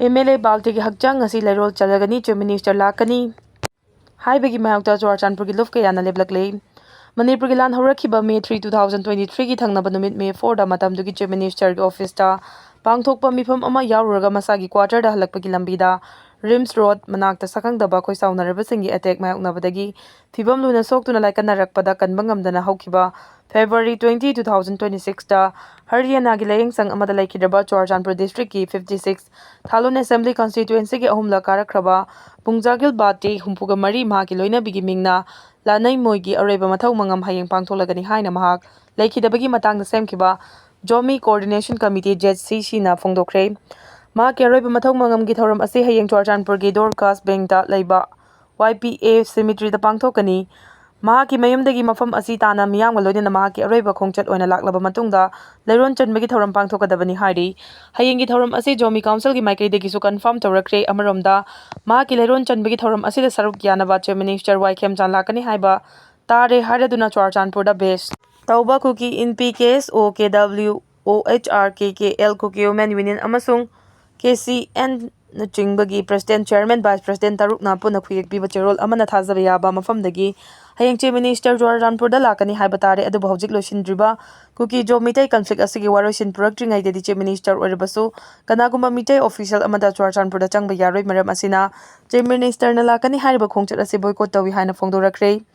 MLA Balti ki hakjang ngasi lairol chalagani Chief Minister lakani haibagi mayokta Churachandpur ki luf kayana leblakle Manipur ki lan horakhiba May 3 2023 ki thangnaba numit May 4 da matamdugi Chief Minister ki office ta pangthokpa mifam ama yaururaga masagi quarter da halakpagi lambida Rims Road manakta sakangdaba khoi saunarabasingi attack mayoknabadagi phibam luna soktuna laikanarakpada kanba ngamdana haukiba February 20 2026 da Haryana gi layeng sang amada laikhidraba Churachandpur district ki 56 Thalon Assembly constituency ki ahumla karakraba Pungjagil Bate humpuga mari mahaki loina bigi mingna lanai moigi areba mathau mangam hayeng pangtholagani haina mahak laikhidabagi matangda semkiba Jomi Coordination Committee JCC na phongdokre mahaki areba mathau mangam gi thoram ase hayeng Churachandpur gi Dorcas Bank da laiba YPA Cemetery da pangthokani mahaki mayumdagi mafam asi tana miyamga loina mahaki areba khongchat oina laklaba matungda leiron chanbagi thoram pangthokadabani hari hayengi thoram ase Jomi Council gi maikaidagi su confirm tawrakre amaromda mahaki leiron chanbagi thoram asida saruk yanaba Chief Minister Khemchand lakani haiba tare haraduna Churachandpur da base tauba Kuki in PKS OKW OHRKKL Kuki Women Union Amasung KCN Chingbagi President Chairman Vice President Taruk na puna khuyek biba cherol amana thazaba yaba mafamdagi hayeng Chief Minister Churachandpur da lakani haiba tare adu hojik losindriba Kuki jo mitai conflict asigi warosin purakdringai dedi Chief Minister oirabasu kanagumba mitai official amada Churachandpur da changba yaroi maram asina Chief Minister na lakani haiba khongchat asi boycott tawi haina phongdorakre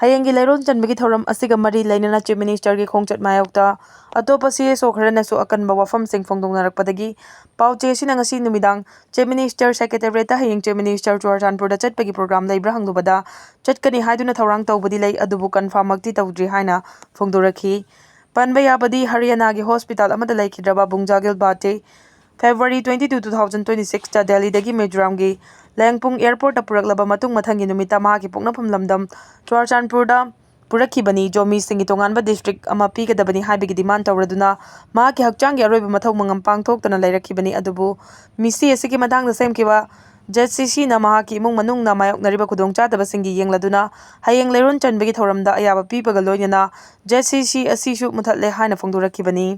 hayeng gi leiron chanbagi thoram asiga mari lainana Chief Minister gi khongchat mayokta atopa CSO kharana su akanba wafam sing phongdongnarakpadagi pauche sina ngasi numidang Chief Minister Secretariat ta hayeng Chief Minister Churachandpur da chatpagi program leibra hanglubada chatkani haiduna thorang tawbadi lei adubu confirm makti tawdri haina phongdorakhi panba yabadi Haryana gi hospital amada laikhidraba Bungjagil Bate February 22 2026 ta Delhi dagi Mizoram gi Langpung airport apuraklaba matung mathangi numita mahaki poknafam lamdam Churachandpur da purakibani Jomi singi tonganba district ama pigadabani haibigi demand tawraduna mahaki hakchangi aroiba mathau mangam pangthoktana lairakibani adubu misi asigi matangda semkiba JCC na mahaki imung manung na mayoknariba khudongchadaba singi yengladuna hayeng leiron chanbagi thoramda ayaba pibaga loinana JCC asisu muthatle haina phongdorakibani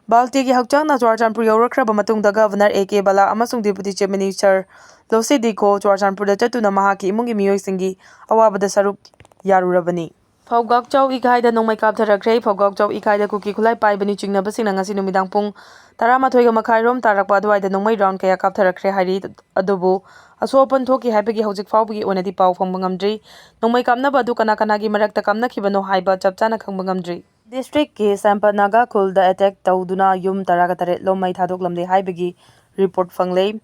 Balti ki hakchangna Churachandpur yaurakraba matungda Governor AK Bala amasung Deputy Chief Minister Lose Diko Churachandpur da chatuna mahaki imungi miyoi singi awabada saruk yarurabani Phawgak Chau Ikaida nongmai kaptharakre Phawgak Chau Ikaida Kuki khulai paibani chingnabasingna ngasi numidang pung 12 ga makhairom tarakpa adwaida nongmai round kaya kaptharakre hari adubu asopan thoki haibagi hojik phawbagi onadi pau phangba ngamdri nongmai kapnaba adu kana kanagi marakta kamnakhibano haiba chapchana khangba ngamdri District ke Sampa Naga khul da attack tawduna yum taraga tare lomai thadok lamde haibagi report fanglei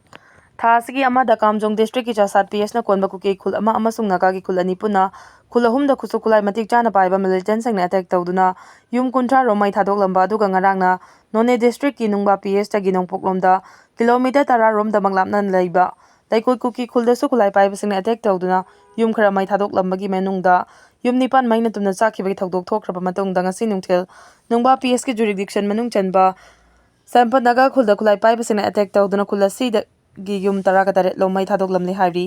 Thasigi ama da Kamjong district ki chasat PS na konba Kuki khul ama amasung Naga ki khul ani puna khul ahum da khusukulai matik chana paiba militant sang na attack tawduna yum kuntra romai thadok lamba du ngarang na None district ki nungba PS ta ginong poklom da kilometer tara rom da manglapna leiba Daikoi Kuki khul da su kulai paiba sing na attack tawduna yum khara mai thadok lamba gi menung da yum nipan mai na tumna chakhiba gi thokdok thokraba matong da ngasi nungthel nungba PS ki jurisdiction manung chanba Sampa Naga khul da kulai paiba sing na attack tawduna khul asi da gi yum taraga tare lomai thadok lamle hairi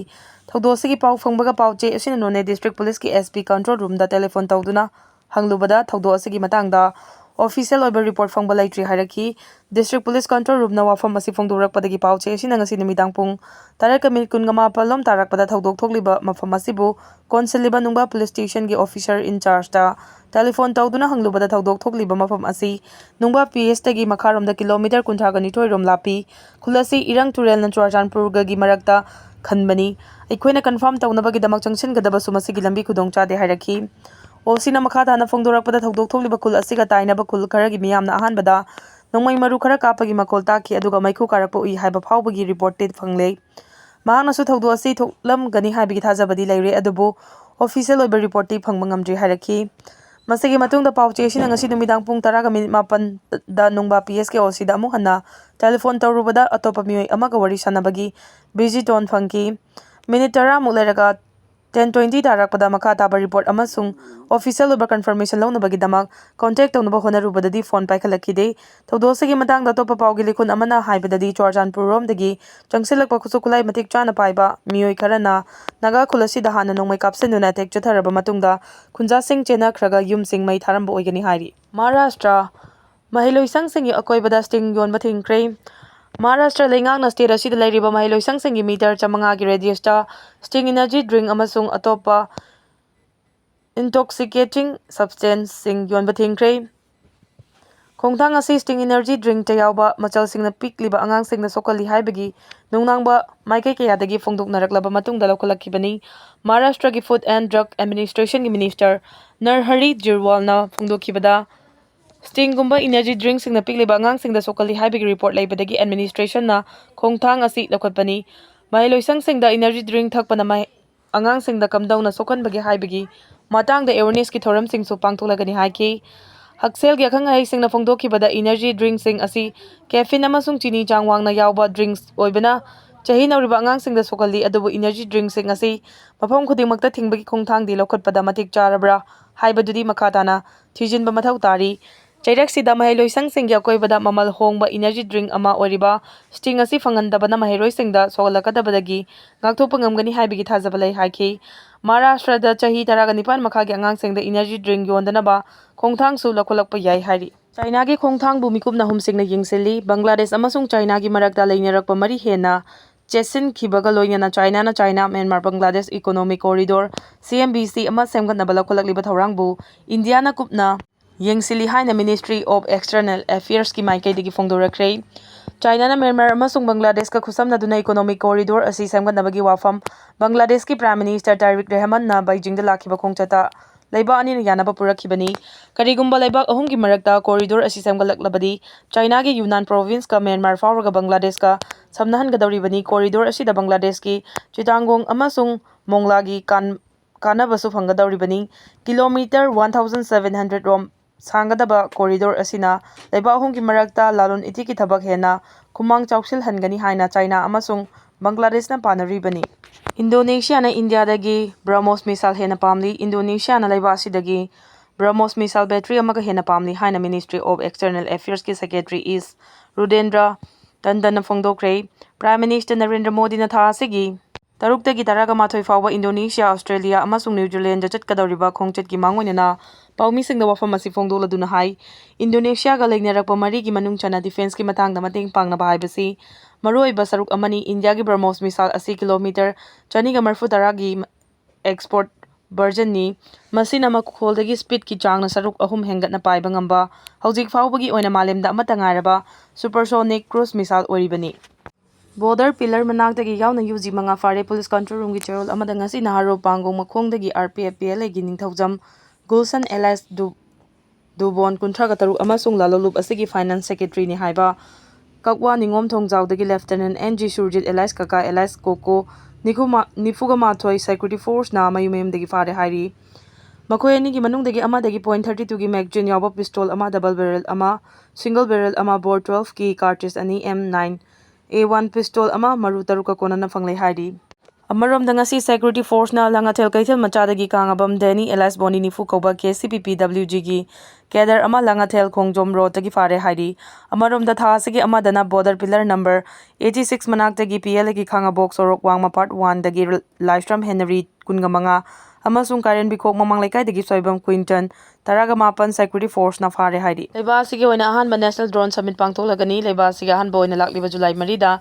thogdosi gi pau phangbaga pauche asina None district police ki SP control room da telephone tawduna hanglubada thogdosi gi matangda official over report phangba laitri hairaki district police control room na wafam asi phongdorakpadagi pauche asina ngasi numidang pung taraka mil kungama palom tarakpada thogdok thokliba mafam asibu konseliba nungba police station gi officer in charge da telephone tawduna hanglubada thogdok thokliba mafam asi nungba PS tagi makharom da kilometer kunthagani thoirom lapi khulasi irang turel na Churachandpur ga gi marakta khanbani aikoina confirm tawnabagi damak junction gadaba sumasi gi lambi khudong chade hairaki Osina makhata na phongdorakpada thogdok thokliba khul asiga tainaba khul kharagi miyamna ahanbada nongmai maru khara kapagi makol taki aduga maikhu karakpa ui haiba phawbagi reported phangle mahakna su thogdo asi thoklam gani haibagi thajabadi leire adubu official oiba report ti phangba ngamdri hairaki masigi matungda pauche sina ngasi numidang pung 10:08 da nungba PSK osida amu hanna telephone tawrubada atopa miyoi amaga wari sanabagi busy tone phangki minute 10 muk leraga 10:20 tarakpada makha taba report amasung official over confirmation launabagi damak contact tawnaba honarubadadi phone paikhalakide thogdosigi matangda topa paugi likhun amana haibadadi Churachandpur romdagi changsilakpa khusukulai matik chana paiba miyoi kharana Naga khulasi da hana nongmai kapsenuna attack chatharaba matungda khunja sing chena khraga yum sing mai tharamba oigani hairi Maharashtra Mahiloisang singi akoibada sting yonba thingkre Maharashtra leingakna state asida leiriba mahailoisangsingi meter 500 gi radiusta sting energy drink amasung atopa intoxicating substance sing yonba thingkhrei. Khongthang asi sting energy drink ta yauba machalsingna pikliba angangsingna sokali haibagi nungnangba maikai kayadagi phongdoknaraklaba matungda laukhalakkibani. Maharashtra gi Food and Drug Administration gi Minister Narhari Jirwalna phongdokkibada Sting gumba energy drink singna pikliba angangsingda sokali haibagi report laibadagi administration na khongthang asi laukhatpani. Mahailoisangsinda energy drink thakpana angangsingda kamdauna sokhanbagi haibagi matangda awareness ki thoramsingsu pangtholagani haiki. Haksel gi akhanghaisingna phongdokkibada energy drink sing asi caffeine amasung chini changwangna yauba drinks oibana chahi nauriba angangsingda sokali adubu energy drink sing asi mafam khudingmakta thingbagi khongthangdi laukhatpada matik charabra haibadudi makhatana thijinba mathau tari. Chaireksida mahailoisangsingi akoibada mamal hongba energy drink ama oriba sting asi phangandabana mahailoisingda sogalakadabadagi ngakthokpa ngamgani haibagi thajaba lai haiki. Maharashtra da chahi 19 makhagi angangsingda energy drink yondanaba khongthangsu lakolakpa yai hairi. China gi khongthangbu mikupna humsingna yingsilli. Bangladesh amasung China gi marakta leinarakpa mari hena chesin khibaga loinana China Myanmar Bangladesh Economic Corridor CMBC ama semgatnaba lakolakliba thorangbu India na kupna yengsilli haina Ministry of External Affairs ki maikaidagi phongdorakhrei. China na Myanmar amasung Bangladesh ka khusamnaduna Economic Corridor asi semgatnabagi wafam Bangladesh ki Prime Minister Tariq Rahman na Beijing da lakhiba khongchata leiba ani na yanaba purakhibani. Karigumba leibak ahum ki marakta corridor asi semgalaklabadi China gi Yunnan province ka Myanmar fawraga Bangladesh ka samnahangadawribani. Corridor asida Bangladesh ki Chittagong amasung Mongla gi kanabasu phanggadawribani. Kilometer 1700 rom sangadaba corridor asina leiba ahum ki marakta lalon iti ki thabak hena khumang chausil hangani haina China amasung Bangladesh na panaribani. Indonesia na India dagi BrahMos missile hena pamli. Indonesia na leiba asidagi BrahMos missile battery amaga hena pamli haina Ministry of External Affairs ki Secretary is Rudendra Tandon na phongdokhrei. Prime Minister Narendra Modi na tha asigi Tarukdagi Taragamathoi fawba Indonesia, Australia amasung New Zealand da chatkadawriba khongchatki mangoinana paumisingda wafam asi phongdoladuna hai. Indonesia ga leinarakpa marigi manung chana defense ki matangda mateng pangnaba haibasi maruoiba saruk amani. India gi BrahMos missile asi kilometer 240 gi export version ni. Masina makholdagi speed ki changna saruk ahum hengatna paiba ngamba hojik fawbagi oina malemda amata ngairaba supersonic cruise missile oribani. Border pillar manakdagi yauna UG manga fare police control room gi cherol amada ngasi naharo pangong makhongdagi RPF PLA gi ningthaujam Gulshan Elias Dubon 37 amasung lalolup asigi finance secretary ni haiba Kakwa Ningom Thongjaudagi Lieutenant NG Surjit Elias Kaka Elias Koko Nifugamathoi Security Force na mayumemdagi fare hairi. Makhoi ani gi manungdagi amadagi .32 gi magazine yawba pistol ama double barrel ama single barrel ama bore 12 ki cartridge ani M9 A1 pistol ama maru taruka konana fanglei hairi. Amaromda ngasi Security Force na Langathel Kaithel Machadagi Kangabam Denny Elias Boni Nifu Kauba KCPPWG gi Kedar ama Langathel Khongjom Road tagi fare hairi. Amaromda tha asigi amadana border pillar number 86 manaktagi PLA gi Khangabok Sorok Wangma part 1 dagi Livestream Henry Kungamanga amasung Karen Bikok Mamang Laikai dagi Soibam Quinton Taragamapan Security Force na fare hairi. Leiba asigi oina ahanba National Drone Summit pangtholagani. Leiba asigi ahanba oina lakliba July 3 da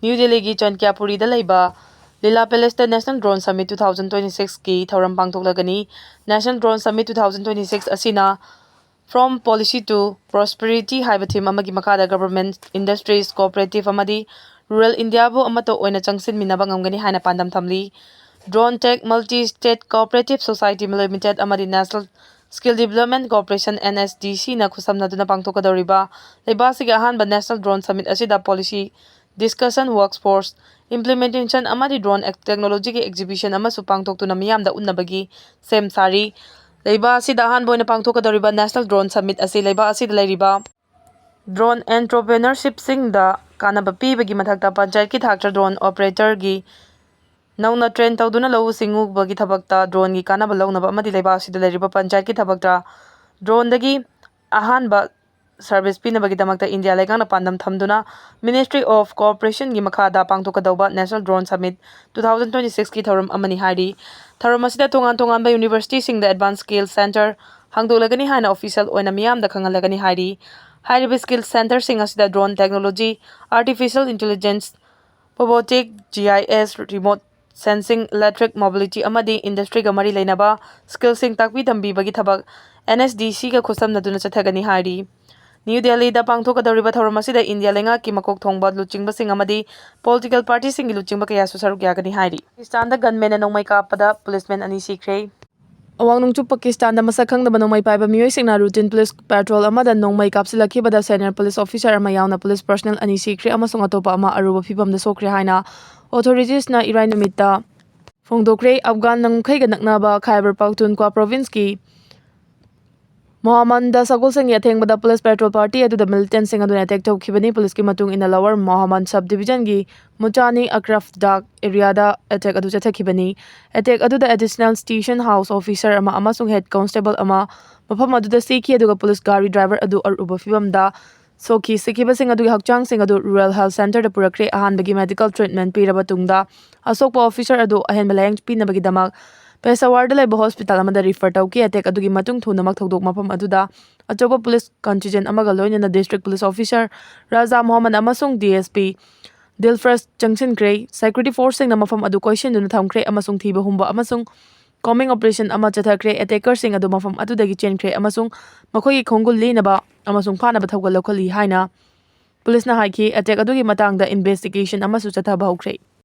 New Delhi gi Chankyapuri da leiba Lila Palace National Drone Summit 2026 ki thauram pangtholagani. National Drone Summit 2026 asina From Policy to Prosperity haiba theme amagi makhada government, industries, cooperative amadi rural India bu amato oina changsin minaba ngamgani haina pandam thamli. Drone Tech Multi-State Cooperative Society Limited amadi National Skill Development Corporation NSDC na khusamnaduna pangthokadawriba leiba asigi ahanba National Drone Summit asida policy discussion workforce implementation amadi drone technology ki exhibition amasu pangthoktuna miyamda unnabagi sem sari. Leiba asida ahanba oina pangthokadawriba National Drone Summit asi leiba asida leiriba drone entrepreneurship singda kanaba pibagi mathakta panchayat ki thakta drone operator gi nauna train tawduna lawu singu bagi thabakta drone gi kanaba lawnaba amadi leiba asida leiriba panchayat ki thabakta drone dagi ahanba service pinabagi damakta India leikangna pandam thamduna Ministry of Cooperation gi makhada pangthokadawba National Drone Summit 2026 ki thauram amani hairi. Thauram asida tongan-tonganba university singda advanced skill center hangdolagani haina official oina miyamda khangalagani hairi. ꯍꯥꯏꯔꯤꯕ skill ꯁꯦꯟꯇꯔꯁꯤꯡ ꯑꯁꯤꯗ drone technology, artificial intelligence, robotic, GIS, remote sensing, electric mobility ꯑꯃꯗꯤ ꯏꯟꯗꯁꯇ꯭ꯔꯤꯒ ꯃꯔꯤ ꯂꯩꯅꯕ ꯁ꯭ꯀꯤꯜꯁꯤꯡ ꯇꯥꯛꯄꯤ ꯇꯝꯕꯤꯕꯒꯤ ꯊꯕꯛ NSDCꯒ ꯈꯨꯠꯁꯝꯅꯗꯨꯅ ꯆꯠꯊꯒꯅꯤ ꯍꯥꯏꯔꯤ꯫ ꯅ꯭ꯌꯨ ꯗꯦꯜꯂꯤꯗ ꯄꯥꯡꯊꯣꯛꯀꯗꯧꯔꯤꯕ ꯊꯧꯔꯝ ꯑꯁꯤꯗ ꯏꯟꯗꯤꯌꯥ ꯂꯩꯉꯥꯛꯀꯤ ꯃꯀꯣꯛ ꯊꯣꯡꯕ ꯂꯨꯆꯤꯡꯕꯁꯤꯡ ꯑꯃꯗꯤ ꯄꯣꯂꯤꯇꯤꯀꯦꯜ ꯄꯥꯔꯇꯤꯁꯤꯡꯒꯤ ꯂꯨꯆꯤꯡꯕ ꯀꯌꯥꯁꯨ ꯁꯔꯨꯛ ꯌꯥꯒꯅꯤ ꯍꯥꯏꯔꯤ꯫ ꯄꯥꯀꯤꯁꯇꯥꯟꯗ ꯒꯟꯃꯦꯟꯅ ꯅꯣꯡꯃꯩ ꯀꯥꯞꯄꯗ ꯄꯨꯂꯤꯁꯃꯦꯟ 2 ꯁꯤꯈ꯭ꯔꯦ꯫ ꯑꯋꯥꯡ ꯅꯣꯡꯆꯨꯞ ꯄꯥꯀꯤꯁꯇꯥꯟꯗ ꯃꯁꯛ ꯈꯪꯗꯕ ꯅꯣꯡꯃꯩ ꯄꯥꯏꯕ ꯃꯤꯑꯣꯏꯁꯤꯡꯅ ꯔꯨꯇꯤꯟ ꯄꯨꯂꯤꯁ ꯄꯦꯇ꯭ꯔꯣꯜ ꯑꯃꯗ ꯅꯣꯡꯃꯩ ꯀꯥꯞꯁꯤꯜꯂꯛꯈꯤꯕꯗ ꯁꯦꯅꯤꯌꯔ ꯄꯨꯂꯤꯁ ꯑꯣꯐꯤꯁꯥꯔ ꯑꯃ ꯌꯥꯎꯅ ꯄꯨꯂꯤꯁ ꯄꯔꯁꯣꯅꯦꯜ 2 ꯁꯤꯈ꯭ꯔꯦ ꯑꯃꯁꯨꯡ ꯑꯇꯣꯞꯄ ꯑꯃ ꯑꯔꯨꯕ ꯐꯤꯚꯝꯗ ꯁꯣꯛꯈ꯭ꯔꯦ ꯍꯥꯏꯅ ꯑꯣꯊꯣꯔꯤꯇꯤꯁꯅ ꯏꯔꯥꯏ ꯅꯨꯃꯤꯠꯇ ꯐꯣꯡꯗꯣꯛꯈ꯭ꯔꯦ꯫ ꯑꯐꯒꯥꯟ ꯉꯝꯈꯩꯒ ꯅꯛꯅꯕ ꯈꯥꯏꯕꯔ ꯄꯈꯇꯨꯟꯈ꯭ꯋꯥ ꯄ꯭ꯔꯣꯚꯤꯟꯁꯀꯤ ꯃꯣꯍꯃꯟꯗ ꯁꯒꯣꯜꯁꯦꯟꯒꯤ ꯑꯊꯦꯡꯕꯗ ꯄꯨꯂꯤꯁ ꯄꯦꯇ꯭ꯔꯣꯜ ꯄꯥꯔꯇꯤ ꯑꯗꯨꯗ ꯃꯤꯂꯤꯇꯦꯟꯠꯁꯤꯡ ꯑꯗꯨꯅ ꯑꯦꯇꯦꯛ ꯇꯧꯈꯤꯕꯅꯤ꯫ ꯄꯨꯂꯤꯁꯀꯤ ꯃꯇꯨꯡ ꯏꯟꯅ ꯂꯋꯔ ꯃꯣꯍꯃꯟ ꯁꯕ ꯗꯤꯚꯤꯖꯟꯒꯤ ꯃꯨꯆꯥꯅꯤ ꯑꯀ꯭ꯔꯐ ꯗꯥꯛ ꯑꯦꯔꯤꯌꯥꯗ ꯑꯦꯇꯦꯛ ꯑꯗꯨ ꯆꯠꯊꯈꯤꯕꯅꯤ꯫ ꯑꯦꯇꯦꯛ ꯑꯗꯨꯗ ꯑꯦꯗꯤꯁꯅꯦꯜ ꯁ꯭ꯇꯦꯁꯟ ꯍꯥꯎꯁ ꯑꯣꯐꯤꯁꯥꯔ ꯑꯃ ꯑꯃꯁꯨꯡ ꯍꯦꯗ ꯀꯣꯟꯁꯇꯦꯕꯜ ꯑꯃ ꯃꯐꯝ ꯑꯗꯨꯗ ꯁꯤꯈꯤ ꯑꯗꯨꯒ ꯄꯨꯂꯤꯁ ꯒꯥꯔꯤ ꯗ꯭ꯔꯥꯏꯚꯔ ꯑꯗꯨ ꯑꯔꯨꯕ ꯐꯤꯚꯝꯗ ꯁꯣꯛꯈꯤ꯫ ꯁꯤꯈꯤꯕꯁꯤꯡ ꯑꯗꯨꯒꯤ ꯍꯛꯆꯥꯡꯁꯤꯡ ꯑꯗꯨ ꯔꯨꯔꯦꯜ ꯍꯦꯜꯊ ꯁꯦꯟꯇꯔꯗ ꯄꯨꯔꯛꯈ꯭ꯔꯦ꯫ ꯑꯍꯥꯟꯕꯒꯤ ꯃꯦꯗꯤꯀꯦꯜ ꯇ꯭ꯔꯤꯠꯃꯦꯟꯠ ꯄꯤꯔꯕ ꯇꯨꯡꯗ ꯑꯁꯣꯛꯄ ꯑꯣꯐꯤꯁꯥꯔ ꯑꯗꯨ ꯑꯍꯦꯟꯕ ꯂꯥꯌꯦꯡ ꯄꯤꯅꯕꯒꯤꯗꯃꯛ ꯄꯦꯁꯥꯋꯥꯔꯗ ꯂꯩꯕ ꯍꯣꯁꯄꯤꯇꯥꯜ ꯑꯃꯗ ꯔꯤꯐꯔ ꯇꯧꯈꯤ꯫ ꯑꯦꯇꯦꯛ ꯑꯗꯨꯒꯤ ꯃꯇꯨꯡ ꯊꯨꯅꯃꯛ ꯊꯧꯗꯣꯛ ꯃꯐꯝ ꯑꯗꯨꯗ ꯑꯆꯧꯕ ꯄꯨꯂꯤꯁ ꯀꯟꯇꯤꯟꯖꯦꯟꯠ ꯑꯃꯒ ꯂꯣꯏꯅꯅ ꯗꯤꯁꯇ꯭ꯔꯤꯛꯠ ꯄꯨꯂꯤꯁ ꯑꯣꯐꯤꯁꯥꯔ ꯔꯥꯖꯥ ꯃꯣꯍꯃꯟ ꯑꯃꯁꯨꯡ DSP ꯗꯤꯜꯐ꯭ꯔꯁ ꯆꯪꯁꯤꯟꯈ꯭ꯔꯦ꯫ ꯁꯦꯀ꯭ꯌꯨꯔꯤꯇꯤ ꯐꯣꯔꯁꯁꯤꯡꯅ ꯃꯐꯝ ꯑꯗꯨ ꯀꯣꯏꯁꯤꯟꯗꯨꯅ ꯊꯝꯈ꯭ꯔꯦ ꯑꯃꯁꯨꯡ ꯊꯤꯕ ꯍꯨꯝꯕ ꯑꯃꯁꯨꯡ ꯀꯣꯝꯕꯤꯡ ꯑꯣꯄꯔꯦꯁꯟ ꯑꯃ ꯆꯠꯊꯈ꯭ꯔꯦ꯫ ꯑꯦꯇꯦꯀꯔꯁꯤꯡ ꯑꯗꯨ ꯃꯐꯝ ꯑꯗꯨꯗꯒꯤ ꯆꯦꯟꯈ꯭ꯔꯦ ꯑꯃꯁꯨꯡ ꯃꯈꯣꯏꯒꯤ ꯈꯣꯡꯒꯨꯜ ꯂꯤꯅꯕ ꯑꯃꯁꯨꯡ ꯐꯥꯅꯕ ꯊꯧꯒꯜ ꯂꯧꯈꯠꯂꯤ ꯍꯥꯏꯅ ꯄꯨꯂꯤꯁꯅ ꯍꯥꯏꯈꯤ꯫ ꯑꯦꯇꯦꯛ ꯑꯗꯨꯒꯤ ꯃꯇꯥꯡꯗ ꯏꯟꯚꯦꯁꯇꯤꯒꯦꯁꯟ ꯑꯃꯁꯨ ꯆꯠꯊꯕ ꯍꯧꯈ꯭ꯔꯦ꯫